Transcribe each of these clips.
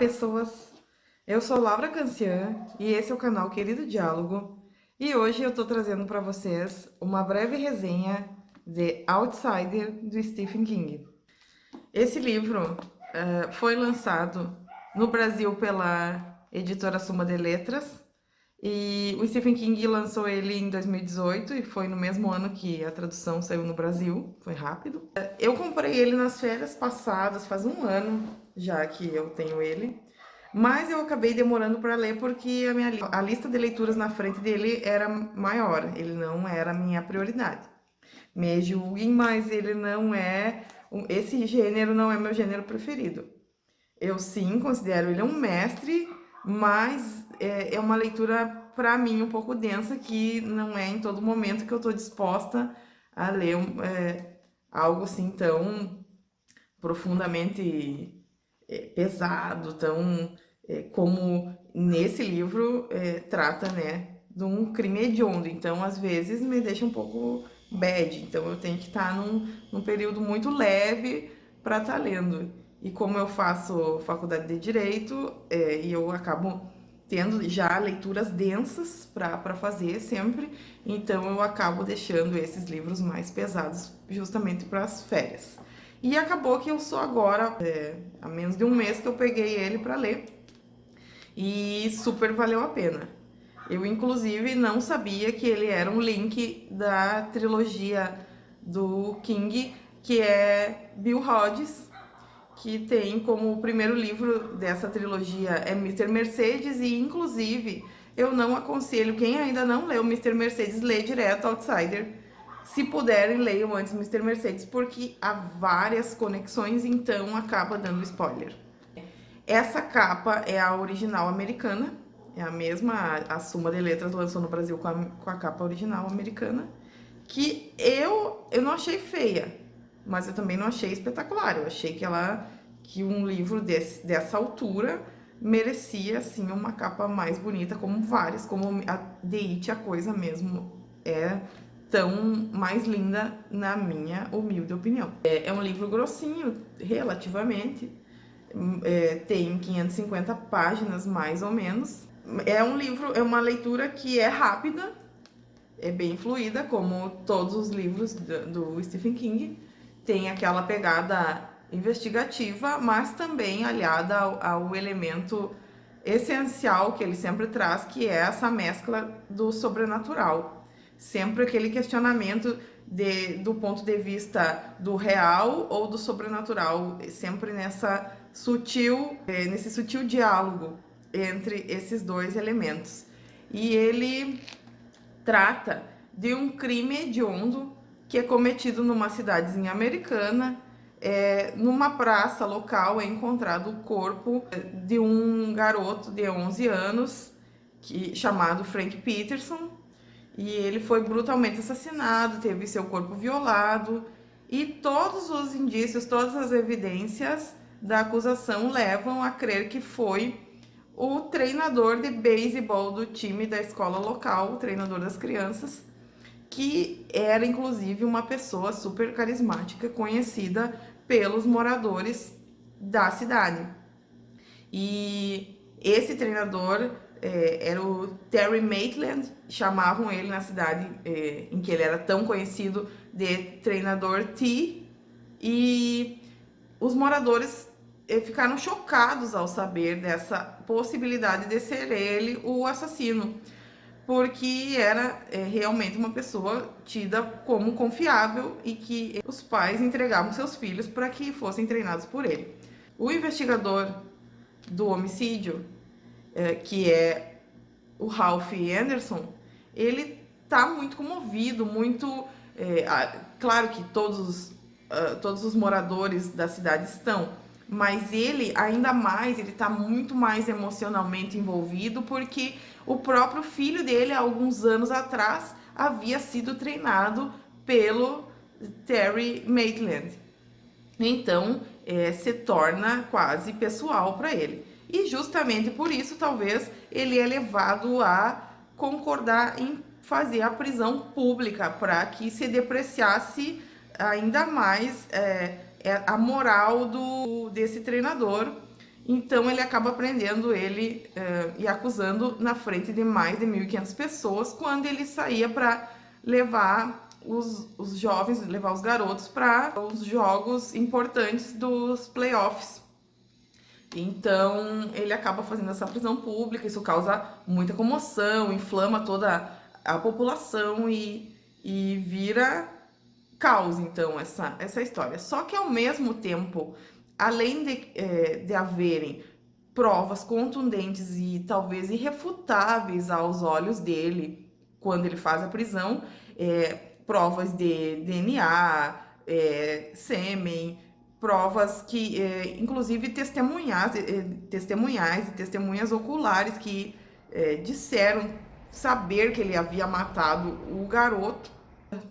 pessoas! Eu sou Laura Cancian e esse é o canal Querido Diálogo. E hoje eu tô trazendo para vocês uma breve resenha de Outsider do Stephen King. Esse livro foi lançado no Brasil pela editora Suma de Letras e o Stephen King lançou ele em 2018 e foi no mesmo ano que a tradução saiu no Brasil, foi rápido. Eu comprei ele nas férias passadas, faz um ano já que eu tenho ele, mas eu acabei demorando para ler porque a lista de leituras na frente dele era maior, ele não era a minha prioridade. Me julguem, mas ele não é. Esse gênero não é meu gênero preferido. Eu sim considero ele um mestre, mas é uma leitura para mim um pouco densa, que não é em todo momento que eu estou disposta a ler algo assim tão profundamente pesado, tão como nesse livro trata, né, de um crime hediondo. Então, às vezes, me deixa um pouco bad. Então, eu tenho que estar num período muito leve para estar lendo. E como eu faço faculdade de Direito, e eu acabo tendo já leituras densas para fazer sempre, então eu acabo deixando esses livros mais pesados justamente para as férias. E acabou que eu sou agora, há menos de um mês que eu peguei ele para ler e super valeu a pena. Eu, inclusive, não sabia que ele era um link da trilogia do King, que é Bill Hodges, que tem como o primeiro livro dessa trilogia é Mr. Mercedes, e inclusive eu não aconselho quem ainda não leu Mr. Mercedes ler direto Outsider. Se puderem, leiam antes Mr. Mercedes, porque há várias conexões, então acaba dando spoiler. Essa capa é a original americana, é a mesma, a Suma de Letras lançou no Brasil com a capa original americana, que eu não achei feia, mas eu também não achei espetacular. Eu achei que um livro dessa altura merecia, assim, uma capa mais bonita, como várias, como a The It, a coisa mesmo é tão mais linda, na minha humilde opinião. É um livro grossinho, relativamente, tem 550 páginas, mais ou menos. É um livro, é uma leitura que é rápida, é bem fluida, como todos os livros do Stephen King. Tem aquela pegada investigativa, mas também aliada ao elemento essencial que ele sempre traz, que é essa mescla do sobrenatural. Sempre aquele questionamento do ponto de vista do real ou do sobrenatural, sempre nesse sutil diálogo entre esses dois elementos. E ele trata de um crime hediondo que é cometido numa cidadezinha americana. Numa praça local é encontrado o corpo de um garoto de 11 anos chamado Frank Peterson, e ele foi brutalmente assassinado, teve seu corpo violado, e todos os indícios, todas as evidências da acusação levam a crer que foi o treinador de beisebol do time da escola local, o treinador das crianças, que era inclusive uma pessoa super carismática, conhecida pelos moradores da cidade. E esse treinador era o Terry Maitland, chamavam ele na cidade em que ele era tão conhecido de treinador T, e os moradores ficaram chocados ao saber dessa possibilidade de ser ele o assassino, porque era realmente uma pessoa tida como confiável e que os pais entregavam seus filhos para que fossem treinados por ele. O investigador do homicídio, que é o Ralph Anderson, ele tá muito comovido, muito... claro que todos os moradores da cidade estão, mas ele ainda mais, ele tá muito mais emocionalmente envolvido, porque o próprio filho dele, há alguns anos atrás, havia sido treinado pelo Terry Maitland. Então, se torna quase pessoal para ele. E justamente por isso, talvez, ele é levado a concordar em fazer a prisão pública, para que se depreciasse ainda mais a moral desse treinador, Então ele acaba prendendo ele e acusando na frente de mais de 1.500 pessoas quando ele saía para levar os jovens, levar os garotos para os jogos importantes dos playoffs. Então ele acaba fazendo essa prisão pública, isso causa muita comoção, inflama toda a população e vira caos, então, essa história. Só que ao mesmo tempo, além de haverem provas contundentes e talvez irrefutáveis aos olhos dele, quando ele faz a prisão, provas de DNA, sêmen, provas que, inclusive testemunhais e testemunhas oculares que disseram saber que ele havia matado o garoto.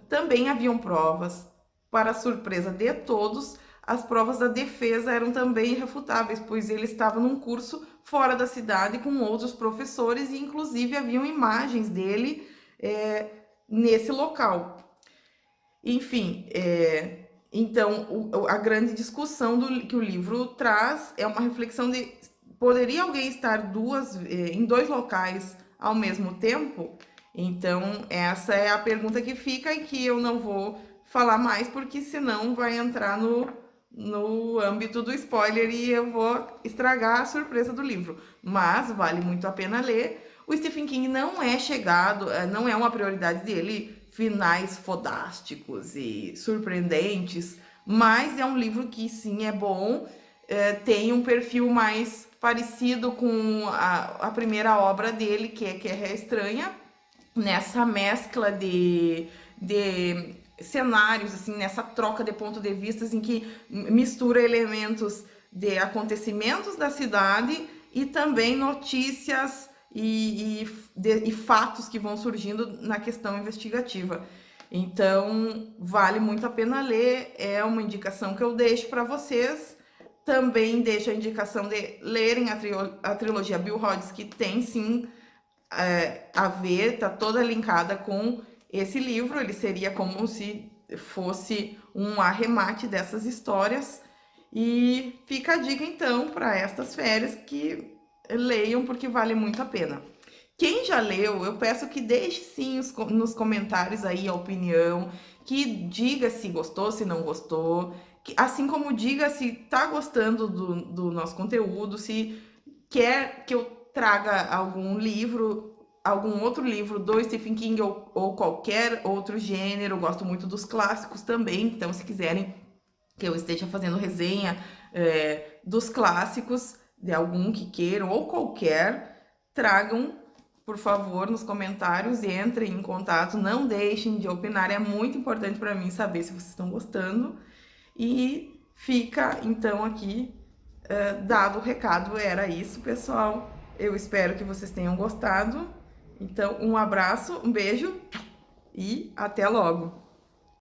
Também haviam provas. Para a surpresa de todos, as provas da defesa eram também irrefutáveis, pois ele estava num curso fora da cidade com outros professores e inclusive haviam imagens dele nesse local. Enfim, então a grande discussão que o livro traz é uma reflexão de poderia alguém estar em dois locais ao mesmo tempo? Então essa é a pergunta que fica e que eu não vou falar mais porque senão vai entrar no âmbito do spoiler e eu vou estragar a surpresa do livro. Mas vale muito a pena ler. O Stephen King não é chegado, não é uma prioridade dele, finais fodásticos e surpreendentes, mas é um livro que sim é bom, tem um perfil mais parecido com a primeira obra dele, que é Guerra Estranha, nessa mescla de cenários, assim, nessa troca de ponto de vistas em que mistura elementos de acontecimentos da cidade e também notícias e fatos que vão surgindo na questão investigativa. Então, vale muito a pena ler, é uma indicação que eu deixo para vocês. Também deixo a indicação de lerem a trilogia Bill Hodges, que tem sim a ver, tá toda linkada com esse livro. Ele seria como se fosse um arremate dessas histórias. E fica a dica então para estas férias que leiam porque vale muito a pena. Quem já leu, eu peço que deixe sim nos comentários aí a opinião, que diga se gostou, se não gostou, assim como diga se tá gostando do nosso conteúdo, se quer que eu traga algum livro, algum outro livro do Stephen King ou qualquer outro gênero. Eu gosto muito dos clássicos também, então se quiserem que eu esteja fazendo resenha dos clássicos, de algum que queiram ou qualquer, tragam, por favor, nos comentários, entrem em contato, não deixem de opinar, é muito importante para mim saber se vocês estão gostando. E fica então aqui dado o recado, era isso, pessoal. Eu espero que vocês tenham gostado. Então, um abraço, um beijo e até logo!